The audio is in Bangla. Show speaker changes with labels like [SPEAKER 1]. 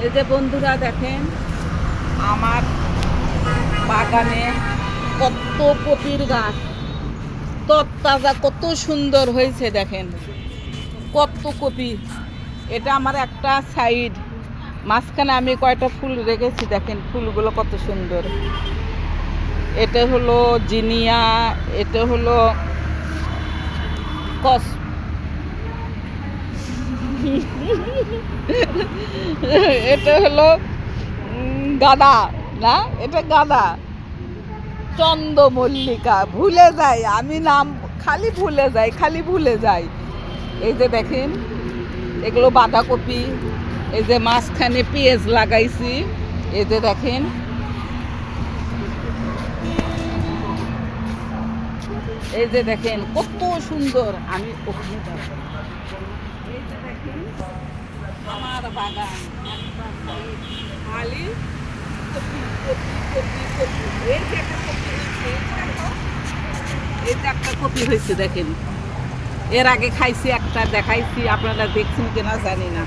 [SPEAKER 1] এই যে বন্ধুরা দেখেন আমার বাগানে কত কপির গাছ, তরতাজা কত সুন্দর হয়েছে দেখেন কত কপি। এটা আমার একটা সাইড, মাঝখানে আমি কয়টা ফুল রেখেছি দেখেন ফুলগুলো কত সুন্দর। এটা হলো জিনিয়া, এটা হলো কস এটা হলো গাঁদা, না এটা গাঁদা, চন্দ্রমল্লিকা, ভুলে যাই আমি নাম, খালি ভুলে যাই। এই যে দেখেন এগুলো বাঁধাকপি, এই যে মাঝখানে পেঁয়াজ লাগাইছি, এই যে দেখেন এই যে দেখেন কত সুন্দর। আমি ওখানে যাবো। এই যে দেখেন আমার বাগান খালি কপি কপি কপি কপি। এই যে একটা কপি হয়েছে, এই যে একটা কপি হয়েছে দেখেন। এর আগে খাইছি একটা, দেখাইছি, আপনারা দেখছেন কিনা জানি না।